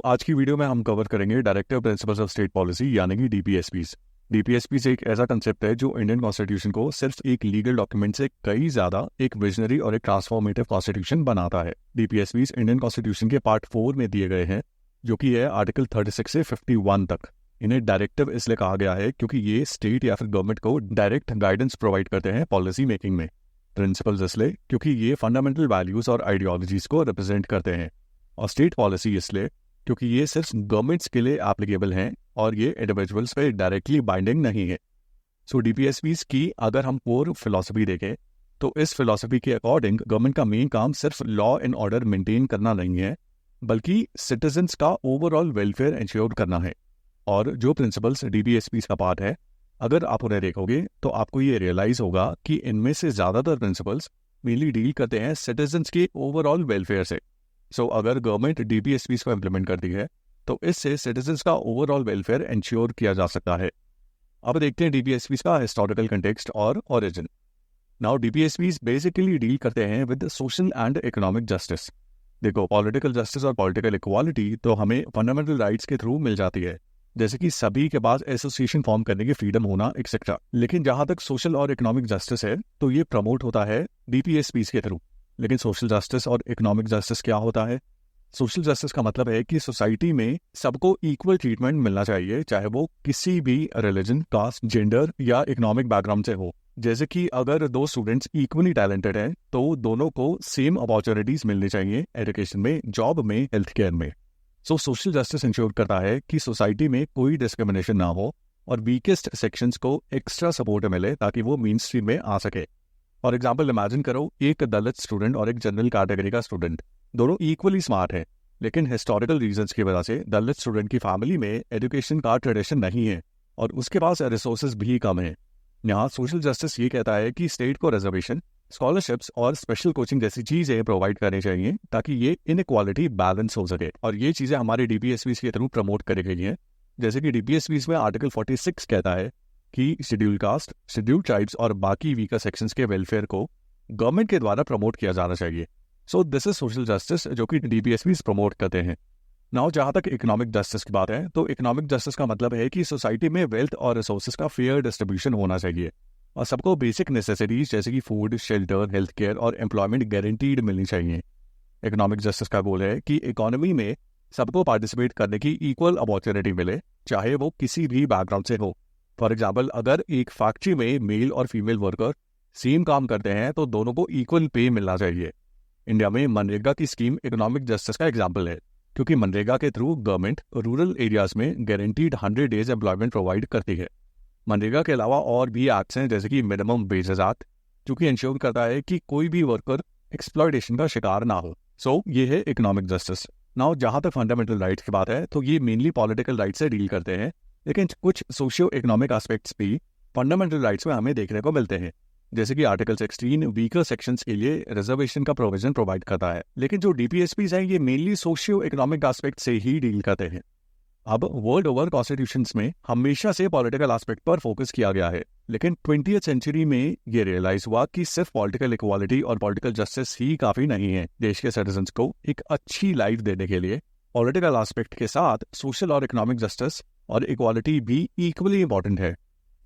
आज की वीडियो में हम कवर करेंगे directive principles of state policy यानी कि डीपीएसपीज। डीपीएसपीज एक ऐसा कंसेप्ट है जो इंडियन कॉन्स्टिट्यूशन को सिर्फ एक लीगल डॉक्यूमेंट से कई ज्यादा एक विजनरी और एक ट्रांसफॉर्मेटिव कॉन्स्टिट्यूशन बनाता है। डीपीएसपीज इंडियन कॉन्स्टिट्यूशन के पार्ट 4 में दिए गए हैं, जो कि है आर्टिकल 36 से 51 तक। इन्हें डायरेक्टिव इसलिए कहा गया है क्योंकि ये स्टेट या फिर गवर्नमेंट को डायरेक्ट गाइडेंस प्रोवाइड करते हैं पॉलिसी मेकिंग में। प्रिंसिपल्स इसलिए क्योंकि ये फंडामेंटल वैल्यूज और आइडियोलॉजीज को रिप्रेजेंट करते हैं, और स्टेट पॉलिसी इसलिए क्योंकि ये सिर्फ गवर्नमेंट्स के लिए एप्लीकेबल हैं और ये इंडिविजुअल्स पे डायरेक्टली बाइंडिंग नहीं है। डीपीएसपीज की अगर हम कोर फिलॉसफी देखें तो इस फिलॉसफी के अकॉर्डिंग गवर्नमेंट का मेन काम सिर्फ लॉ एंड ऑर्डर मेंटेन करना नहीं है, बल्कि सिटीजन्स का ओवरऑल वेलफेयर इंश्योर करना है। और जो प्रिंसिपल्स डीपीएसपीज का पार्ट है, अगर आप उन्हें देखोगे तो आपको ये रियलाइज होगा कि इनमें से ज्यादातर प्रिंसिपल्स मेनली डील करते हैं सिटीजन्स के ओवरऑल वेलफेयर से। अगर गवर्नमेंट डीपीएसपीज को इम्प्लीमेंट करती है तो इससे सिटीजन्स का ओवरऑल वेलफेयर इंश्योर किया जा सकता है। अब देखते हैं डीपीएसपीज का हिस्टोरिकल कंटेक्स्ट और origin. Now DPSPs basically deal करते हैं with social and economic justice. देखो, पॉलिटिकल जस्टिस और पॉलिटिकल इक्वालिटी तो हमें फंडामेंटल राइट्स के थ्रू मिल जाती है, जैसे कि सभी के पास एसोसिएशन फॉर्म करने की फ्रीडम होना एक्सेट्रा। लेकिन जहां तक सोशल और इकोनॉमिक जस्टिस है तो ये प्रमोट होता है डीपीएसपीज के थ्रू। लेकिन सोशल जस्टिस और इकोनॉमिक जस्टिस क्या होता है? सोशल जस्टिस का मतलब है कि सोसाइटी में सबको इक्वल ट्रीटमेंट मिलना चाहिए, चाहे वो किसी भी रिलीजन, कास्ट, जेंडर या इकोनॉमिक बैकग्राउंड से हो। जैसे कि अगर दो स्टूडेंट्स इक्वली टैलेंटेड हैं तो दोनों को सेम अपॉर्चुनिटीज मिलनी चाहिए एजुकेशन में, जॉब में, हेल्थ केयर में। सोशल जस्टिस इंश्योर करता है कि सोसाइटी में कोई डिस्क्रिमिनेशन ना हो और वीकेस्ट सेक्शंस को एक्स्ट्रा सपोर्ट मिले ताकि वो मेन स्ट्रीम में आ सके। फॉर एग्जाम्पल, इमेजिन करो एक दलित स्टूडेंट और एक जनरल कैटेगरी का स्टूडेंट, दोनों इक्वली स्मार्ट है, लेकिन हिस्टोरिकल रीजंस की वजह से दलित स्टूडेंट की फैमिली में एजुकेशन का ट्रेडिशन नहीं है और उसके पास रिसोर्सेज भी कम है। यहाँ सोशल जस्टिस ये कहता है कि स्टेट को रिजर्वेशन, स्कॉलरशिप्स और स्पेशल कोचिंग जैसी चीजें प्रोवाइड करनी चाहिए ताकि ये इनइक्वालिटी बैलेंस हो सके। और ये चीजें हमारे डीपीएसपीज के थ्रू प्रमोट करी गई हैं। जैसे कि डीपीएसपीज में आर्टिकल 46 कहता है कि शेड्यूल कास्ट, शेड्यूल ट्राइब्स और बाकी वीकर सेक्शंस के वेलफेयर को गवर्नमेंट के द्वारा प्रमोट किया जाना चाहिए। दिस इज सोशल जस्टिस जो कि डीपीएसपीज प्रमोट करते हैं। नाउ जहां तक इकोनॉमिक जस्टिस की बात है तो इकोनॉमिक जस्टिस का मतलब है कि सोसाइटी में वेल्थ और रिसोर्सेज का फेयर डिस्ट्रीब्यूशन होना चाहिए और सबको बेसिक नेसेसिटीज जैसे कि फूड, शेल्टर, हेल्थ केयर और एम्प्लॉयमेंट गारंटीड मिलनी चाहिए। इकोनॉमिक जस्टिस का गोल है कि इकोनॉमी में सबको पार्टिसिपेट करने की इक्वल अपॉर्चुनिटी मिले, चाहे वो किसी भी बैकग्राउंड से हो। फॉर एग्जाम्पल, अगर एक फैक्ट्री में मेल और फीमेल वर्कर सेम काम करते हैं तो दोनों को इक्वल पे मिलना चाहिए। इंडिया में मनरेगा की स्कीम इकोनॉमिक जस्टिस का एग्जाम्पल है, क्योंकि मनरेगा के थ्रू गवर्नमेंट रूरल एरियाज में गारंटीड 100 डेज एम्प्लॉयमेंट प्रोवाइड करती है। मनरेगा के अलावा और भी एक्ट्स हैं जैसे कि मिनिमम वेजेस एक्ट, जो कि इंश्योर करता है कि कोई भी वर्कर एक्सप्लॉयटेशन का शिकार ना हो। ये है इकोनॉमिक जस्टिस। नाउ जहां तक फंडामेंटल राइट्स की बात है तो ये मेनली पॉलिटिकल राइट से डील करते हैं, लेकिन कुछ सोशियो इकोनॉमिक एस्पेक्ट्स भी फंडामेंटल राइट्स में हमें देखने को मिलते हैं। जैसे कि आर्टिकल 16 वीकर सेक्शंस के लिए रिजर्वेशन का प्रोविजन प्रोवाइड करता है। लेकिन जो डीपीएसपीज हैं ये मेनली सोशियो इकोनॉमिक एस्पेक्ट से ही डील करते हैं। अब वर्ल्ड ओवर कॉन्स्टिट्यूशंस में हमेशा से पॉलिटिकल एस्पेक्ट पर फोकस किया गया है, लेकिन 20th सेंचुरी में ये रियलाइज हुआ कि सिर्फ पॉलिटिकल इक्वालिटी और पॉलिटिकल जस्टिस ही काफी नहीं है। देश के सिटीजन्स को एक अच्छी लाइफ देने के लिए पॉलिटिकल एस्पेक्ट के साथ सोशल और इकोनॉमिक जस्टिस और इक्वालिटी भी इक्वली इंपॉर्टेंट है।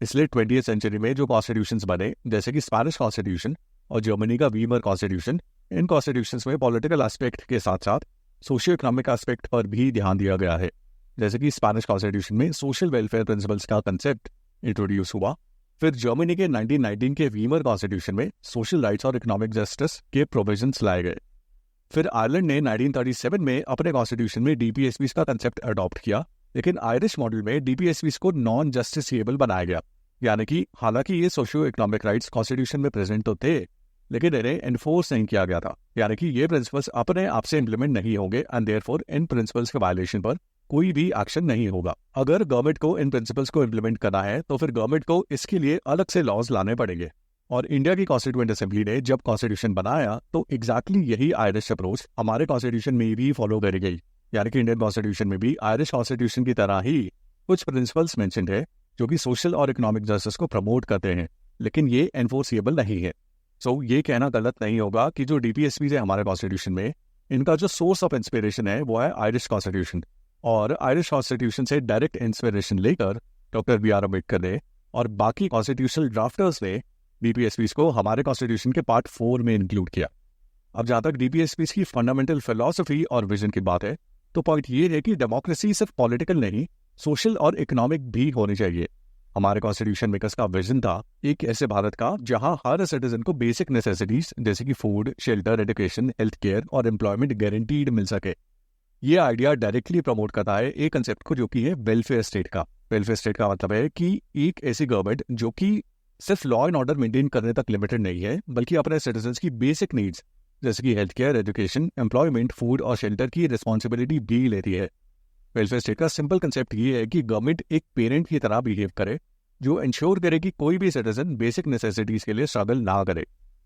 इसलिए 20th सेंचुरी में जो कॉन्स्टिट्यूशंस बने, जैसे कि स्पेनिश कॉन्स्टिट्यूशन और जर्मनी का वीमर कॉन्स्टिट्यूशन, इन कॉन्स्टिट्यूशंस में पॉलिटिकल एस्पेक्ट के साथ साथ सोशियो इकोनॉमिक एस्पेक्ट पर भी ध्यान दिया गया है। जैसे कि स्पेनिश कॉन्स्टिट्यूशन में सोशल वेलफेयर प्रिंसिपल्स का कंसेप्ट इंट्रोड्यूस हुआ। फिर जर्मनी के 1919 के वीमर कॉन्स्टिट्यूशन में सोशल राइट्स और इकोनॉमिक जस्टिस के प्रोविजंस लाए गए। फिर आयरलैंड ने 1937 में अपने कॉन्स्टिट्यूशन में डीपीएसपीज का कंसेप्ट अडॉप्ट किया, लेकिन आयरिश मॉडल में डीपीएसपीज को नॉन जस्टिसेबल बनाया गया। यानी कि हालांकि ये सोशियो इकोनॉमिक राइट्स कॉन्स्टिट्यूशन में प्रेजेंट तो थे, लेकिन इन्हें एनफोर्स नहीं किया गया था। यानी कि ये प्रिंसिपल्स अपने आप से इंप्लीमेंट नहीं होंगे एंड देयरफॉर इन प्रिंसिपल्स के वायलेशन पर कोई भी एक्शन नहीं होगा। अगर गवर्नमेंट को इन प्रिंसिपल्स को इंप्लीमेंट करना है तो फिर गवर्नमेंट को इसके लिए अलग से लॉज लाने पड़ेंगे। और इंडिया की कॉन्स्टिट्यूएंट असेंबली ने जब कॉन्स्टिट्यूशन बनाया तो एग्जैक्टली यही आयरिश अप्रोच हमारे कॉन्स्टिट्यूशन में भी फॉलो करी गई। यानी कि इंडियन कॉन्स्टिट्यूशन में भी आयरिश कॉन्स्टिट्यूशन की तरह ही कुछ प्रिंसिपल्स मेंशन्ड है जो कि सोशल और इकोनॉमिक जस्टिस को प्रमोट करते हैं, लेकिन ये एनफोर्सिएबल नहीं है। ये कहना गलत नहीं होगा कि जो डीपीएसपीज है हमारे कॉन्स्टिट्यूशन में इनका जो सोर्स ऑफ इंस्पिरेशन है वो है आयरिश कॉन्स्टिट्यूशन, और आयरिश कॉन्स्टिट्यूशन से डायरेक्ट इंस्पिरेशन लेकर डॉक्टर बी आर अम्बेडकर ने और बाकी कॉन्स्टिट्यूशनल ड्राफ्टर्स ने डीपीएसपीस को हमारे कॉन्स्टिट्यूशन के पार्ट 4 में इंक्लूड किया। अब जहाँ तक डीपीएसपीस की फंडामेंटल फिलॉसफी और विजन की बात है, तो पॉइंट ये है कि डेमोक्रेसी सिर्फ पॉलिटिकल नहीं, सोशल और इकोनॉमिक भी होनी चाहिए। हमारे कॉन्स्टिट्यूशन मेकर्स का विजन था एक ऐसे भारत का जहां हर सिटीजन को बेसिक नेसेसिटीज जैसे कि food, shelter, education, health care और एम्प्लॉयमेंट गारंटीड मिल सके। ये आइडिया डायरेक्टली प्रमोट करता है एक कंसेप्ट को जो कि है वेलफेयर स्टेट का। वेलफेयर स्टेट का मतलब है कि एक ऐसी गवर्नमेंट जो कि सिर्फ लॉ एंड ऑर्डर मेंटेन करने तक लिमिटेड नहीं है, बल्कि अपने सिटीजन्स की बेसिक नीड्स जैसे कि health care, education, employment, food और शेल्टर की रिस्पॉन्सिबिलिटी भी लेती है। वेलफेयर स्टेट का सिंपल कंसेप्ट ये है कि गवर्नमेंट एक पेरेंट की तरह बिहेव करे जो इंश्योर करे कि कोई भी सिटीजन बेसिक नेसेसिटीज के लिए स्ट्रगल ना करे।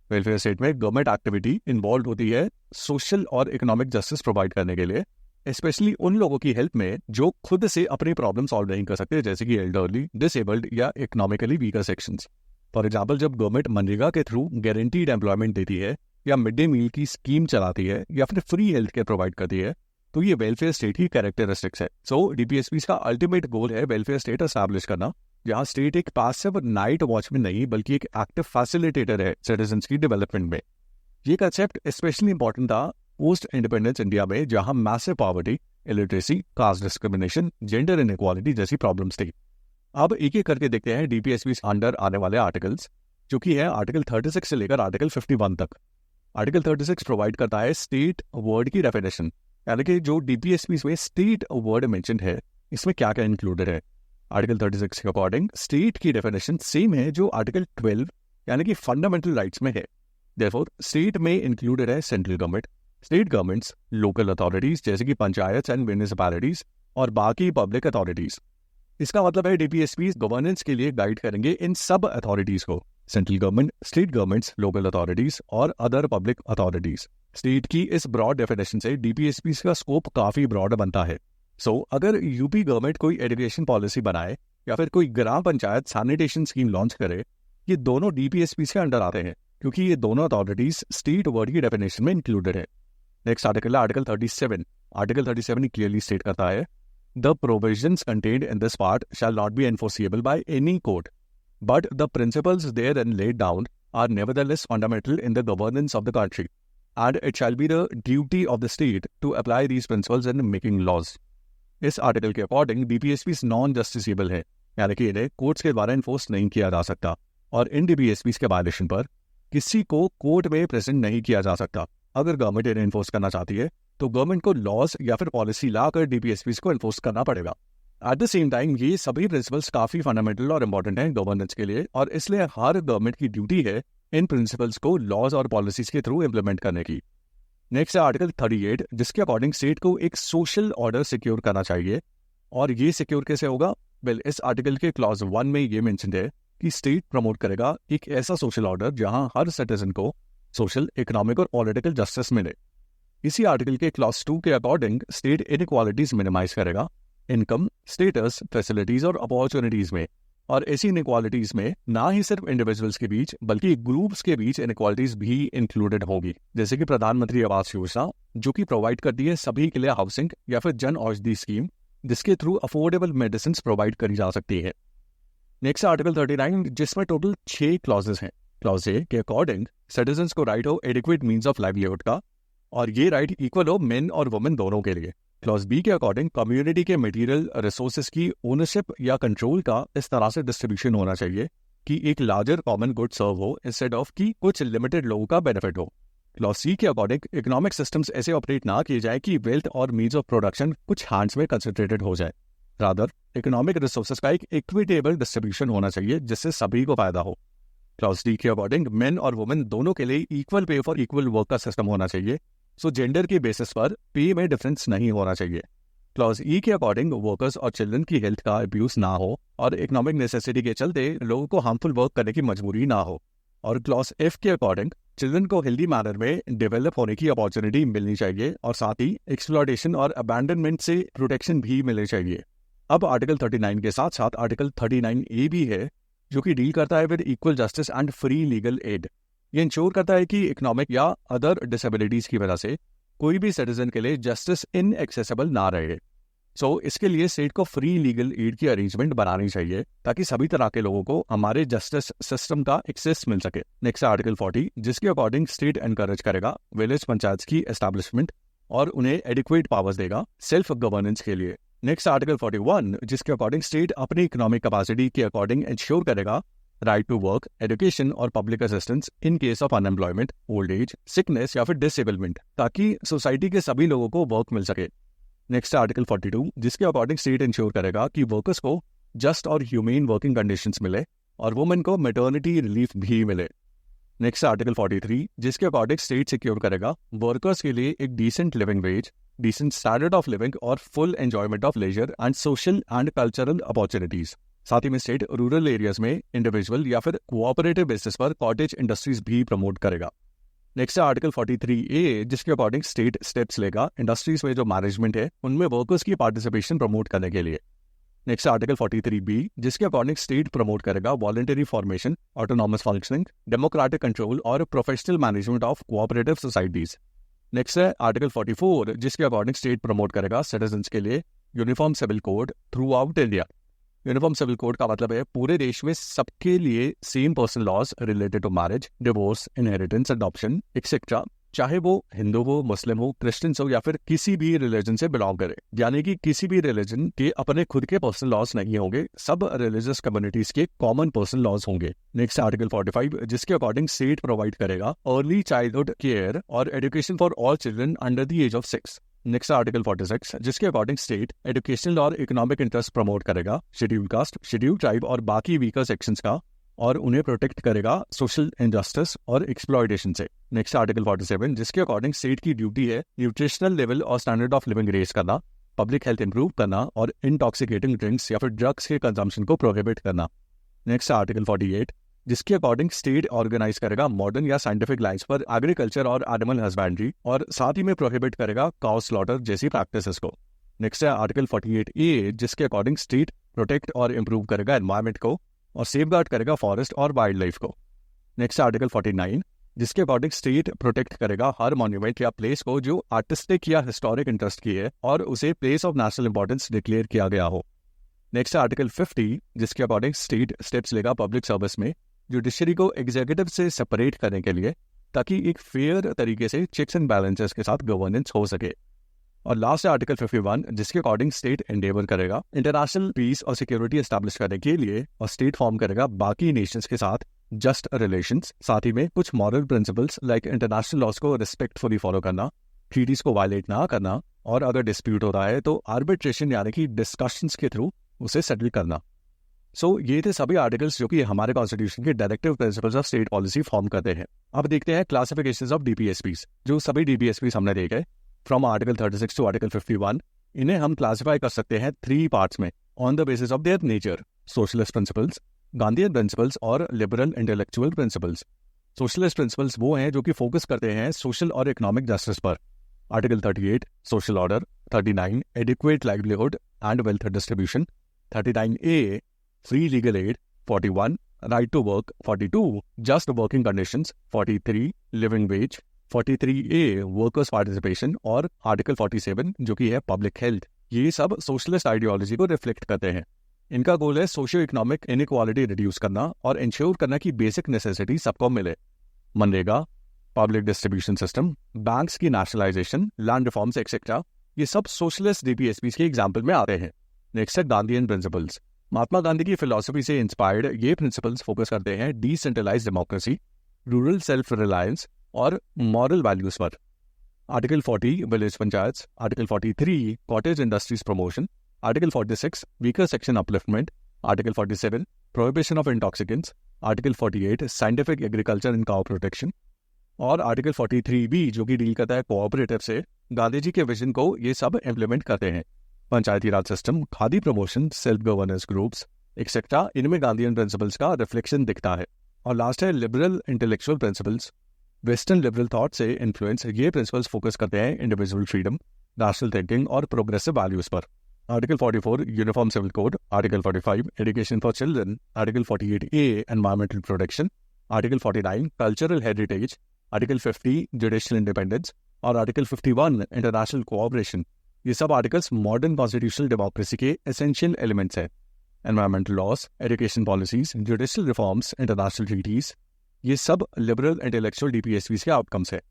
वेलफेयर स्टेट में गवर्नमेंट एक्टिविटी इन्वॉल्व होती है सोशल और इकोनॉमिक जस्टिस प्रोवाइड करने के लिए, स्पेशली उन लोगों की हेल्प में जो खुद से अपनी प्रॉब्लम सॉल्व नहीं कर सकते, जैसे कि एल्डरली, डिसेबल्ड या economically weaker sections. For example, जब गवर्नमेंट मनरेगा के थ्रू गारंटीड एम्प्लॉयमेंट देती है या मिड डे मील की स्कीम चलाती है या फिर फ्री हेल्थ केयर प्रोवाइड करती है, तो ये वेलफेयर स्टेट की कैरेक्टरिस्टिक्स है। सो डीपीएसपी का अल्टीमेट गोल है वेलफेयर स्टेट एस्टैब्लिश करना, जहां स्टेट एक पैसिव नाइट वॉचमैन नहीं बल्कि एक एक्टिव फैसिलिटेटर है सिटीजन्स की डेवलपमेंट में। ये कंसेप्ट स्पेशली इंपॉर्टेंट था पोस्ट इंडिपेंडेंस इंडिया में, जहां massive poverty, illiteracy, caste discrimination, gender inequality जैसी प्रॉब्लम्स थी। अब एक एक करके देखते हैं डीपीएसपी अंडर आने वाले आर्टिकल्स, जो कि है आर्टिकल 36 से लेकर आर्टिकल 51 तक। आर्टिकल 36 प्रोवाइड करता है स्टेट वर्ड की डेफिनेशन, यानी कि जो डीपीएसपी में स्टेट वर्ड मेंशन्ड है इसमें क्या क्या इंक्लूडेड है। आर्टिकल 36 के अकॉर्डिंग स्टेट की डेफिनेशन सेम है जो आर्टिकल 12 यानी कि फंडामेंटल राइट्स में है। देयरफॉर स्टेट में इंक्लूडेड है central government, state governments, local authorities जैसे कि पंचायत एंड म्युनिसिपैलिटीज और बाकी पब्लिक अथॉरिटीज। इसका मतलब है डीपीएसपी गवर्नेंस के लिए गाइड करेंगे इन सब अथॉरिटीज को, central government, state governments, local authorities और अदर पब्लिक अथॉरिटीज। स्टेट की इस ब्रॉड डेफिनेशन से डीपीएसपी का स्कोप काफी ब्रॉड बनता है। सो अगर यूपी गवर्नमेंट कोई एजुकेशन पॉलिसी बनाए या फिर कोई ग्राम पंचायत सैनिटेशन स्कीम लॉन्च करे, ये दोनों डीपीएसपी के अंडर आते हैं क्योंकि ये दोनों अथॉरिटीज स्टेट वर्ड की डेफिनेशन में इंक्लूडेड है। नेक्स्ट आर्टिकल है आर्टिकल 37। आर्टिकल 37 क्लियरली स्टेट करता है the provisions contained in this part shall not be enforceable by any court, but the principles therein laid down are nevertheless fundamental in the governance of the country, and it shall be the duty of the state to apply these principles in making laws. इस article के according DPSP non justiciable है, यानी कि इन्हें courts के द्वारा enforce नहीं किया जा सकता, और इन डीपीएसपी के वायलेशन पर किसी को कोर्ट में प्रेजेंट नहीं किया जा सकता। अगर गवर्नमेंट इन्हें इन्फोर्स करना चाहती है तो गवर्नमेंट को लॉज या फिर पॉलिसी लाकर डीपीएसपी को इन्फोर्स करना पड़ेगा। एट द सेम टाइम ये सभी प्रिंसिपल्स काफी फंडामेंटल और इंपॉर्टेंट हैं गवर्नेंस के लिए, और इसलिए हर गवर्नमेंट की ड्यूटी है इन प्रिंसिपल्स को लॉज और पॉलिसीज के थ्रू इंप्लीमेंट करने की। नेक्स्ट है आर्टिकल 38, जिसके अकॉर्डिंग स्टेट को एक सोशल ऑर्डर सिक्योर करना चाहिए, और ये सिक्योर कैसे होगा? वेल, इस आर्टिकल के क्लॉज 1 में ये मेंशन है कि स्टेट प्रमोट करेगा एक ऐसा सोशल ऑर्डर जहां हर सिटीजन को सोशल, इकोनॉमिक और पॉलिटिकल जस्टिस मिले। इसी आर्टिकल के क्लॉज 2 के अकॉर्डिंग स्टेट इनइक्वालिटीज मिनिमाइज करेगा इनकम, स्टेटस, फैसिलिटीज और अपॉर्चुनिटीज में, और ऐसी इनइक्वालिटीज में ना ही सिर्फ इंडिविजुअल्स के बीच बल्कि ग्रुप्स के बीच इनइक्वालिटीज भी इंक्लूडेड होगी, जैसे कि प्रधानमंत्री आवास योजना जो कि प्रोवाइड करती है सभी के लिए हाउसिंग, या फिर जन औषधि स्कीम जिसके थ्रू अफोर्डेबल मेडिसिन प्रोवाइड करी जा सकती है। नेक्स्ट आर्टिकल 39, जिसमें टोटल 6 क्लॉजेस हैं। क्लॉज ए के अकॉर्डिंग सिटीजन्स को राइट हो एडिक्वेट मीन्स ऑफ लाइवलीहुड का, और ये राइट इक्वल हो मेन और वुमेन दोनों के लिए। क्लॉज बी के अकॉर्डिंग कम्युनिटी के मटेरियल रिसोर्सेज की ओनरशिप या कंट्रोल का इस तरह से डिस्ट्रीब्यूशन होना चाहिए कि एक लार्जर कॉमन गुड सर्व हो इंस्टेड ऑफ कि कुछ लिमिटेड लोगों का बेनिफिट हो। क्लॉज सी के अकॉर्डिंग इकोनॉमिक सिस्टम्स ऐसे ऑपरेट ना किए जाए कि वेल्थ और मीन्स ऑफ प्रोडक्शन कुछ हैंड्स में कंसंट्रेटेड हो जाए, रादर इकोनॉमिक रिसोर्सेज का एक इक्विटेबल डिस्ट्रीब्यूशन होना चाहिए जिससे सभी को फायदा हो। क्लॉज डी के अकॉर्डिंग मेन और वुमेन दोनों के लिए equal pay for equal work का सिस्टम होना चाहिए, सो जेंडर के बेसिस पर पे में डिफरेंस नहीं होना चाहिए। क्लॉज ई के अकॉर्डिंग वर्कर्स और चिल्ड्रन की हेल्थ का अब्यूज ना हो और इकोनॉमिक नेसेसिटी के चलते लोगों को हार्मफुल वर्क करने की मजबूरी ना हो। और क्लॉज एफ के अकॉर्डिंग चिल्ड्रन को हेल्दी मैनर में डेवलप होने की अपॉर्चुनिटी मिलनी चाहिए, और साथ ही एक्सप्लॉयटेशन और अबैंडनमेंट से प्रोटेक्शन भी मिलनी चाहिए। अब आर्टिकल 39 के साथ साथ आर्टिकल 39A भी है जो कि डील करता है with equal justice and free legal add. ये इंश्योर करता है कि इकोनॉमिक या अदर डिसेबिलिटीज की वजह से कोई भी सिटीजन के लिए जस्टिस इनएक्सेसिबल ना रहे। इसके लिए स्टेट को फ्री लीगल एड की अरेंजमेंट बनानी चाहिए ताकि सभी तरह के लोगों को हमारे जस्टिस सिस्टम का एक्सेस मिल सके। नेक्स्ट आर्टिकल 40, जिसके अकॉर्डिंग स्टेट एनकरेज करेगा विलेज पंचायत की एस्टैब्लिशमेंट और उन्हें एडिक्वेट पावर्स देगा सेल्फ गवर्नेंस के लिए। नेक्स्ट आर्टिकल 41, जिसके अकॉर्डिंग स्टेट अपनी इकोनॉमिक कैपेसिटी के अकॉर्डिंग इंश्योर करेगा राइट टू वर्क, एजुकेशन और public assistance in case of unemployment, old age, sickness या फिर डिसेबलमेंट, ताकि सोसाइटी के सभी लोगों को वर्क मिल सके। नेक्स्ट आर्टिकल 42, जिसके अकॉर्डिंग स्टेट इंश्योर करेगा कि वर्कर्स को जस्ट और ह्यूमेन वर्किंग कंडीशंस मिले और वुमेन को मैटरनिटी रिलीफ भी मिले। नेक्स्ट आर्टिकल 43, जिसके अकॉर्डिंग स्टेट सिक्योर करेगा वर्कर्स के लिए एक decent living wage, decent standard of living और full enjoyment of leisure and social and cultural opportunities. साथ ही में स्टेट रूरल एरियाज में इंडिविजुअल या फिर कोऑपरेटिव बेसिस पर कॉटेज इंडस्ट्रीज भी प्रमोट करेगा। नेक्स्ट आर्टिकल 43A, जिसके अकॉर्डिंग स्टेट स्टेप्स लेगा इंडस्ट्रीज में जो मैनेजमेंट है उनमें वर्कर्स की पार्टिसिपेशन प्रमोट करने के लिए। नेक्स्ट आर्टिकल 43B, जिसके अकॉर्डिंग स्टेट प्रमोट करेगा voluntary formation, autonomous functioning, democratic control और professional management of cooperative societies. Next है आर्टिकल 44, जिसके अकॉर्डिंग स्टेट प्रमोट करेगा सिटीजन्स के लिए uniform civil code throughout India. Uniform civil code का मतलब है पूरे देश में सबके लिए same personal laws related to marriage, divorce, inheritance, adoption etcetera, चाहे वो हिंदू हो, मुस्लिम हो, क्रिश्चियन हो या फिर किसी भी रिलीजन से बिलोंग करे। यानी कि किसी भी रिलीजन के अपने खुद के पर्सनल लॉज नहीं होंगे, सब रिलीजियस कम्युनिटीज के कॉमन पर्सनल लॉज होंगे। नेक्स्ट आर्टिकल 45, जिसके अकॉर्डिंग स्टेट प्रोवाइड करेगा अर्ली चाइल्डहुड केयर और education for all children under the age of 6। Next article 46, जिसके अकॉर्डिंग स्टेट एजुकेशनल और इकोनॉमिक इंटरेस्ट प्रमोट करेगा शेड्यूल कास्ट, शेड्यूल ट्राइब और बाकी वीकर सेक्शंस का और उन्हें प्रोटेक्ट करेगा सोशल इनजस्टिस और एक्सप्लॉयटेशन से। नेक्स्ट आर्टिकल 47, जिसके अकॉर्डिंग स्टेट की ड्यूटी है न्यूट्रिशनल लेवल और स्टैंडर्ड ऑफ लिविंग रेज करना, पब्लिक हेल्थ इंप्रूव करना और इंटॉक्सिकेटिंग ड्रिंक्स या फिर ड्रग्स के कंजम्पशन को प्रोहिबिट करना। नेक्स्ट आर्टिकल 48, जिसके अकॉर्डिंग स्टेट ऑर्गेनाइज करेगा मॉडर्न या साइंटिफिक लाइन्स पर एग्रीकल्चर और एनिमल हस्बेंड्री और साथ ही में प्रोहिबिट करेगा काउ स्लॉटर जैसी प्रैक्टिसेस को। नेक्स्ट है आर्टिकल 48A, जिसके अकॉर्डिंग स्टेट प्रोटेक्ट और इम्प्रूव करेगा एनवायरमेंट को और सेफगार्ड करेगा फॉरेस्ट और वाइल्ड लाइफ को। नेक्स्ट आर्टिकल 49, जिसके अकॉर्डिंग स्टेट प्रोटेक्ट करेगा हर मॉन्यूमेंट या प्लेस को जो आर्टिस्टिक या हिस्टोरिक इंटरेस्ट की है और उसे place of national importance declare किया गया हो। नेक्स्ट आर्टिकल 50, जिसके अकॉर्डिंग स्टेट स्टेप्स लेगा पब्लिक सर्विस में जुडिशरी को एग्जीक्यूटिव से सेपरेट करने के लिए ताकि एक फेयर तरीके से चेक्स एंड बैलेंसेस के साथ गवर्नेंस हो सके। और लास्ट है आर्टिकल 51, जिसके अकॉर्डिंग स्टेट एंडेवर करेगा इंटरनेशनल पीस और सिक्योरिटी एस्टैब्लिश करने के लिए और स्टेट फॉर्म करेगा बाकी नेशंस के साथ जस्ट रिलेशंस, साथ ही में कुछ moral principles like international laws को रिस्पेक्टफुली फॉलो करना, ट्रीटीज को वायलेट ना करना और अगर डिस्प्यूट हो रहा है तो आर्बिट्रेशन यानी कि डिस्कशंस के थ्रू उसे सेटल करना। ये थे सभी आर्टिकल्स जो कि हमारे कॉन्स्टिट्यूशन के directive principles of state policy form करते हैं। अब देखते हैं क्लासिफिकेशंस ऑफ डीपीएसपीज। जो सभी डीपीएसपीज हमने देखे फ्रॉम आर्टिकल 36 टू आर्टिकल 51, इन्हें हम क्लासिफाई कर सकते हैं 3 पार्ट्स में on the basis of their nature, socialist principles, Gandhian principles और liberal intellectual principles. Socialist principles वो हैं जो कि फोकस करते हैं सोशल और इकोनॉमिक जस्टिस पर। Article 38 social order, 39 adequate livelihood and wealth distribution, 39A free legal aid, 41 right to work, 42 just working conditions, 43 living wage, 43A workers participation और article 47 जो कि है पब्लिक हेल्थ। ये सब सोशलिस्ट आइडियोलॉजी को reflect करते हैं। इनका गोल है सोशियो इकोनॉमिक इनइक्वालिटी रिड्यूस करना और इंश्योर करना कि बेसिक नेसेसिटी सबको मिले। MNREGA, public distribution system, banks की नेशनलाइजेशन, लैंड रिफॉर्म्स एक्सेट्रा, ये सब सोशलिस्ट डीपीएसपीज के एग्जाम्पल में आते हैं। नेक्स्ट है गांधीयन प्रिंसिपल्स। महात्मा गांधी की फिलॉसफी से इंस्पायर्ड ये प्रिंसिपल्स फोकस करते हैं decentralised democracy, rural self reliance और मॉरल वैल्यूज पर। Article 40 village panchayat, article 43 cottage industries promotion, article 46 weaker section upliftment, article 47 prohibition of intoxicants, article 48 scientific agriculture and cow protection और article 43B जो कि deal करता है cooperative से। गांधी जी के vision को ये सब इम्प्लीमेंट करते हैं। Panchayati Raj system, khadi promotion, self governance groups etcetera, इनमें गांधीयन प्रिंसिपल्स का रिफ्लेक्शन दिखता है। और लास्ट है liberal intellectual principles. Western liberal thought से इन्फ्लुएंस ये प्रिंसिपल्स फोकस करते हैं इंडिविजुअल फ्रीडम, नेशनल थिंकिंग और प्रोग्रेसिव वैल्यूज पर। Article 44 uniform civil code, article 45 education for children, article 48A environmental protection, article 49 cultural heritage, article 50 judicial independence, और article 51 international cooperation, ये सब articles modern constitutional democracy के essential elements हैं। Environmental laws, education policies, judicial reforms, international treaties, ये सब liberal intellectual DPSPs के outcomes है।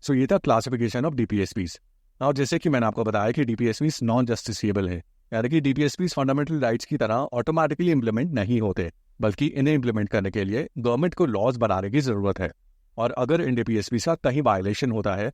So ये था क्लासिफिकेशन ऑफ डीपीएसपीज। और जैसे कि मैंने आपको बताया कि डीपीएसपीज नॉन जस्टिसेबल है, यानी कि डीपीएसपीज फंडामेंटल राइट्स की तरह ऑटोमेटिकली इंप्लीमेंट नहीं होते, बल्कि इन्हें इंप्लीमेंट करने के लिए गवर्नमेंट को लॉज बनाने की जरूरत है। और अगर इन डीपीएसपीज का कहीं वायलेशन होता है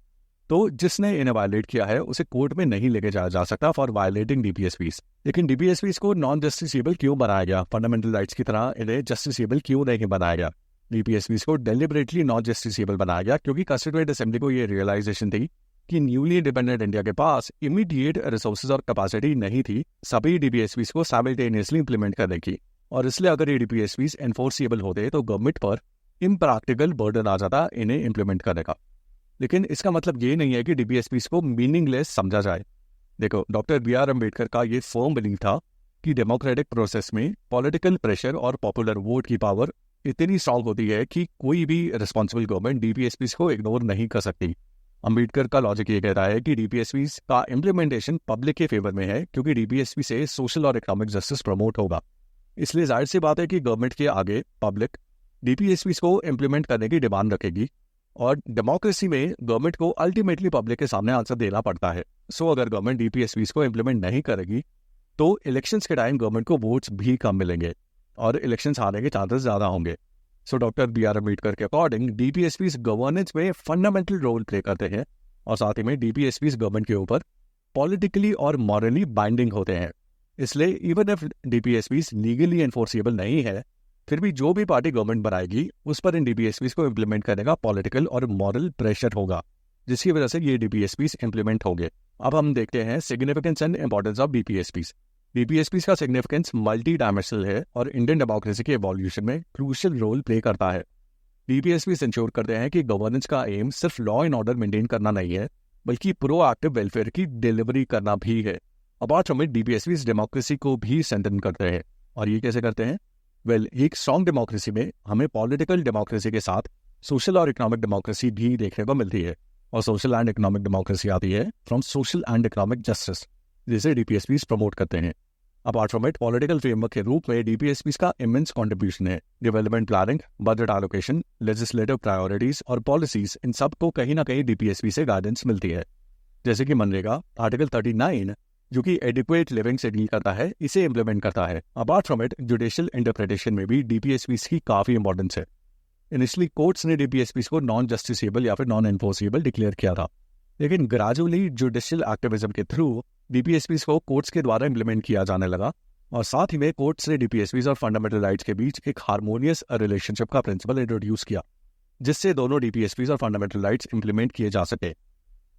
तो जिसने इन्हें वायलेट किया है उसे कोर्ट में नहीं लेके जाया जा सकता फॉर वायलेटिंग डीपीएसपीज। लेकिन डीपीएसपीज को नॉन जस्टिसेबल क्यों बनाया गया, फंडामेंटल राइट्स की तरह इन्हें जस्टिसेबल क्यों नहीं बनाया गया? डीपीएसपीज को डेलिबरेटली नॉन जस्टिसेबल बनाया गया क्योंकि कॉन्स्टिट्यूएंट असेंबली को ये रियलाइजेशन थी कि न्यूली इंडिपेंडेंट इंडिया के पास इमीडिएट रिसोर्सेज और कैपेसिटी नहीं थी सभी डीपीएसपीज को साइमल्टेनियसली इंप्लीमेंट करने की। और इसलिए अगर ये डीपीएसपीज एनफोर्सिएबल होते तो गवर्नमेंट पर इम्प्रैक्टिकल बर्डन आ जाता इन्हें इंप्लीमेंट करने का। लेकिन इसका मतलब ये नहीं है कि डीपीएसपीज को मीनिंगलेस समझा जाए। देखो, डॉक्टर बी.आर. अम्बेडकर का ये फर्म बिलीव था कि डेमोक्रेटिक प्रोसेस में पॉलिटिकल प्रेशर और पॉपुलर वोट की पावर इतनी स्ट्रांग होती है कि कोई भी रिस्पॉन्सिबल गवर्नमेंट डीपीएसपीज को इग्नोर नहीं कर सकती। अम्बेडकर का लॉजिक ये कहता है कि डीपीएसपीज का इम्प्लीमेंटेशन पब्लिक के फेवर में है क्योंकि डीपीएसपी से सोशल और इकोनॉमिक जस्टिस प्रमोट होगा। इसलिए जाहिर सी बात है कि गवर्नमेंट के आगे पब्लिक डीपीएसपीज को इम्प्लीमेंट करने की डिमांड रखेगी और डेमोक्रेसी में गवर्नमेंट को अल्टीमेटली पब्लिक के सामने आंसर देना पड़ता है। सो अगर गवर्नमेंट डीपीएसपीज को इम्प्लीमेंट नहीं करेगी तो इलेक्शंस के टाइम गवर्नमेंट को वोट्स भी कम मिलेंगे और इलेक्शंस हारने के चांसेस ज़्यादा होंगे। So doctor B R. अम्बेडकर के अकॉर्डिंग डीपीएसपीज गवर्नेंस में फंडामेंटल रोल प्ले करते हैं और साथ ही में डीपीएसपीज गवर्नमेंट के ऊपर पॉलिटिकली और मॉरली बाइंडिंग होते हैं। इसलिए even if DPSPs legally enforceable नहीं है, फिर भी जो भी पार्टी गवर्नमेंट बनाएगी उस पर इन डीपीएसपीज को इम्प्लीमेंट करने का पॉलिटिकल और मॉरल प्रेशर होगा, जिसकी वजह से ये डीपीएसपीज इम्प्लीमेंट होंगे। अब हम देखते हैं significance and importance of DPSPs. DPSPs का सिग्निफिकेंस मल्टी डायमेंशनल है और इंडियन डेमोक्रेसी के इवोल्यूशन में क्रूशियल रोल प्ले करता है। डीपीएसपीज इंश्योर करते हैं कि गवर्नेंस का एम सिर्फ लॉ एंड ऑर्डर मेंटेन करना नहीं है, बल्कि प्रोएक्टिव वेलफेयर की डिलीवरी करना भी है। Apart from it, DPSPs democracy को भी स्ट्रेंथन करते हैं। और ये कैसे करते हैं? एक स्ट्रॉन्ग डेमोक्रेसी में हमें पॉलिटिकल डेमोक्रेसी के साथ सोशल और इकोनॉमिक डेमोक्रेसी भी देखने को मिलती है, और सोशल एंड इकोनॉमिक डेमोक्रेसी आती है from social and economic justice, जिसे डीपीएसपीज प्रमोट करते हैं। Apart from it, political framework के रूप में डीपीएसपीज का इमेंस कंट्रीब्यूशन है। Development planning, budget allocation, legislative priorities और पॉलिसीज, इन सब को कहीं ना कहीं डीपीएसपी से गाइडेंस मिलती है। जैसे कि मनरेगा आर्टिकल 39 जो कि एडिक्वेट लिविंग से डील करता है, इसे इम्प्लीमेंट करता है। Apart from it, judicial interpretation में भी डीपीएसपीज की काफी इंपॉर्टेंस है। इनिशियली कोर्ट्स ने डीपीएसपीज को नॉन जस्टिसेबल या फिर नॉन एनफोर्सेबल डिक्लेयर किया था, लेकिन ग्रेजुअली जुडिशियल एक्टिविज्म के थ्रू डीपीएसपीज को कोर्ट्स के द्वारा इम्प्लीमेंट किया जाने लगा, और साथ ही में कोर्ट्स ने डीपीएसपीज और फंडामेंटल राइट्स के बीच एक हार्मोनियस रिलेशनशिप का प्रिंसिपल इंट्रोड्यूस किया, जिससे दोनों डीपीएसपीज और फंडामेंटल राइट्स इंप्लीमेंट किए जा सके।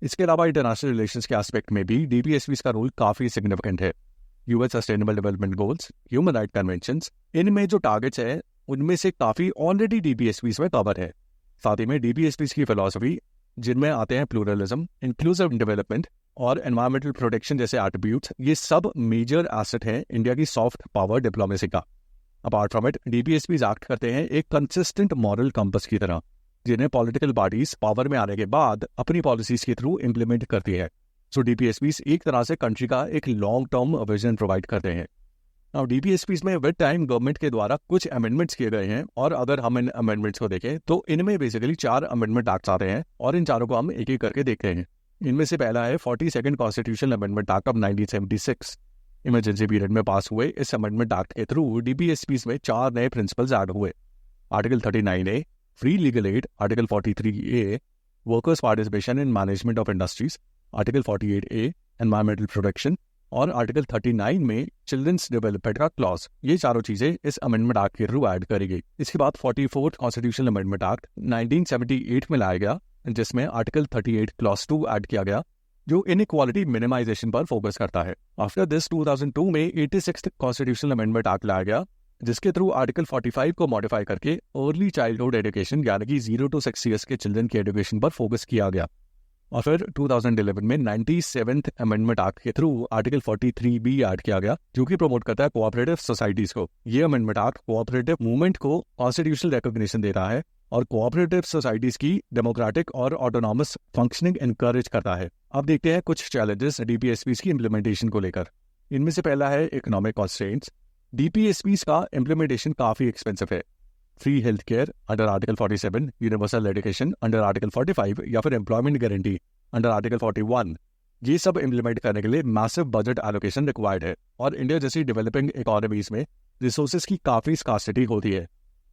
इसके अलावा इंटरनेशनल रिलेशंस के एस्पेक्ट में भी डीपीएसपीज का रोल काफी सिग्निफिकेंट है। UN sustainable development goals, human right conventions, इनमें जो टारगेट्स है उनमें से काफी ऑलरेडी डीपीएसपीज में कवर है। साथ ही में डीपीएसपीज की फिलॉसफी, जिनमें आते हैं प्लूरलिज्म, इंक्लूसिव डेवलपमेंट और एनवायरमेंटल प्रोटेक्शन जैसे एट्रीब्यूट्स, ये सब मेजर एसेट हैं इंडिया की सॉफ्ट पावर डिप्लोमेसी का। Apart from it, DPSPs act करते हैं एक कंसिस्टेंट मॉरल कंपस की तरह, जिन्हें पॉलिटिकल पार्टीज पावर में आने के बाद अपनी पॉलिसीज के थ्रू इंप्लीमेंट करती है। सो डीपीएसपीज एक तरह से कंट्री का एक लॉन्ग टर्म विजन प्रोवाइड करते हैं। अब डीपीएसपीज में विद टाइम गवर्नमेंट के द्वारा कुछ अमेंडमेंट्स किए गए हैं, और अगर हम इन अमेंडमेंट्स को देखें तो इनमें बेसिकली 4 अमेंडमेंट एक्ट्स आते हैं, और इन चारों को हम एक एक करके देखते हैं। इनमें से पहला है 42nd constitutional amendment act of 1976। Emergency period में पास हुए इस अमेंडमेंट एक्ट के थ्रू डीपीएसपीज में 4 नए प्रिंसिपल्स ऐड हुए। Article 39A free legal add, article 43A workers participation in management of industries, article 48A environmental protection, और आर्टिकल 39 में children's development का क्लॉज। ये चारों चीजें इस अमेंडमेंट एक्ट के थ्रू ऐड करी गई। इसके बाद 44th कॉन्स्टिट्यूशनल अमेंडमेंट एक्ट 1978 में लाया गया, जिसमें आर्टिकल 38 क्लॉज 2 ऐड किया गया, जो इनइक्वालिटी मिनिमाइजेशन पर फोकस करता है। आफ्टर दिस 2002 में 86th कॉन्स्टिट्यूशनल अमेंडमेंट एक्ट लाया गया, जिसके थ्रू आर्टिकल 45 को मॉडिफाई करके अर्ली चाइल्डहुड एजुकेशन यानी कि 0 to 6 years के चिल्ड्रन की एजुकेशन पर फोकस किया गया। और फिर 2011 में 97th अमेंडमेंट एक्ट के थ्रू आर्टिकल 43B ऐड किया गया, जो कि प्रमोट करता है कोऑपरेटिव सोसाइटीज को। ये अमेंडमेंट एक्ट कोऑपरेटिव मूवमेंट को कॉन्स्टिट्यूशनल रिकॉग्निशन देता है और कोऑपरेटिव सोसाइटीज की डेमोक्रेटिक और ऑटोनॉमस फंक्शनिंग एनकरेज करता है। अब देखते हैं कुछ चैलेंजेस डीपीएसपीज की इम्प्लीमेंटेशन को लेकर। इनमें से पहला है इकोनॉमिक कॉन्स्ट्रेंट्स। डीपीएसपीज का इम्प्लीमेंटेशन काफी एक्सपेंसिव है। Free health care under article 47, universal education under article 45 या फिर एम्प्लॉयमेंट गारंटी अंडर आर्टिकल 41, ये सब इम्प्लीमेंट करने के लिए मैसिव बजट एलोकेशन रिक्वायर्ड है। और इंडिया जैसी डेवलपिंग इकोनॉमीज में रिसोर्सेज की काफ़ी स्कार्सिटी होती है,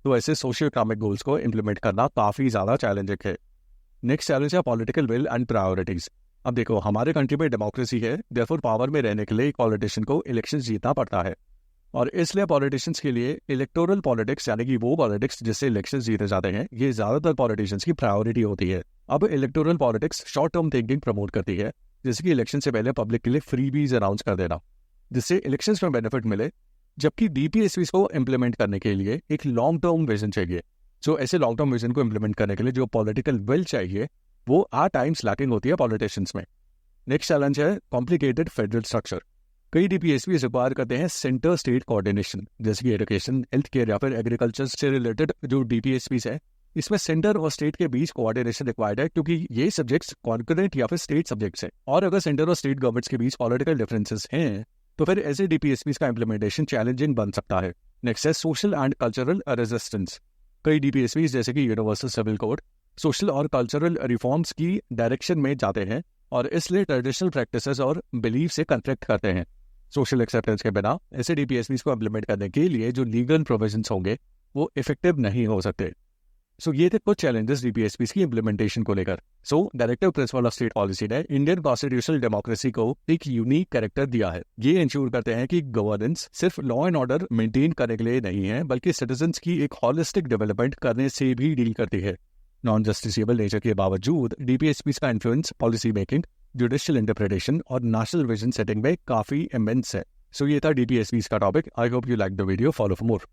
तो ऐसे सोशियो इकोनॉमिक गोल्स को इम्प्लीमेंट करना काफ़ी ज़्यादा चैलेंजिंग है। नेक्स्ट चैलेंज है पॉलिटिकल विल एंड प्रायोरिटीज। अब देखो, हमारे कंट्री में डेमोक्रेसी है, देयरफॉर पावर में रहने के लिए एक पॉलिटिशियन को इलेक्शन जीतना पड़ता है, और इसलिए पॉलिटिशियंस के लिए इलेक्टोरल पॉलिटिक्स यानी कि वो पॉलिटिक्स जिससे इलेक्शन जीते जाते हैं, ये ज़्यादातर पॉलिटिशियंस की प्रायोरिटी होती है। अब electoral politics short term thinking promote करती है, जैसे कि इलेक्शन से पहले पब्लिक के लिए फ्रीबीज अनाउंस कर देना, जिससे इलेक्शंस में बेनिफिट मिले। जबकि डीपीएसपीज को इम्प्लीमेंट करने के लिए एक लॉन्ग टर्म विजन चाहिए। जो ऐसे लॉन्ग टर्म विजन को इम्प्लीमेंट करने के लिए जो पॉलिटिकल विल चाहिए, वो आर टाइम्स लैकिंग होती है पॉलिटिशियंस में। नेक्स्ट चैलेंज है कॉम्प्लिकेटेड फेडरल स्ट्रक्चर। कई डीपीएसपी रिक्वायर करते हैं सेंटर स्टेट कोऑर्डिनेशन, जैसे कि एजुकेशन, हेल्थ केयर या फिर एग्रीकल्चर से रिलेटेड जो डीपीएसपीज है, इसमें सेंटर और स्टेट के बीच कोऑर्डिनेशन रिक्वायर्ड है, क्योंकि ये सब्जेक्ट्स कॉन्करेंट या फिर स्टेट सब्जेक्ट्स हैं। और अगर सेंटर और स्टेट गवर्नमेंट्स के बीच पॉलिटिकल डिफरेंसेस हैं, तो फिर ऐसे डीपीएसपीज का इम्प्लीमेंटेशन चैलेंजिंग बन सकता है। नेक्स्ट है सोशल एंड कल्चरल रेजिस्टेंस। कई डीपीएसपीज जैसे कि यूनिवर्सल सिविल कोड सोशल और कल्चरल रिफॉर्म्स की डायरेक्शन में जाते हैं, और इसलिए ट्रेडिशनल प्रैक्टिसेस और बिलीफ से कन्फ्लिक्ट करते हैं। सोशल एक्सेप्टेंस के बिना ऐसे डीपीएसपीज को इम्प्लीमेंट करने के लिए जो लीगल प्रोविजंस होंगे वो इफेक्टिव नहीं हो सकते। सो ये थे कुछ चैलेंजेस डीपीएसपीज की इम्प्लीमेंटेशन को लेकर। So directive principle of state policy ने इंडियन कॉन्स्टिट्यूशनल डेमोक्रेसी को एक यूनिक कैरेक्टर दिया है। ये इंश्योर करते हैं कि गवर्नेंस सिर्फ लॉ एंड ऑर्डर मेंटेन करने के लिए नहीं है, बल्कि सिटीजन्स की एक हॉलिस्टिक डेवलपमेंट करने से भी डील करती है। नॉन जस्टिसेबल नेचर के बावजूद डीपीएसपीज का influence policy making, judicial interpretation और नेशनल विजन सेटिंग में काफी इमेंस है। सो ये था डीपीएसपीज का topic. I hope you like the video. Follow for more.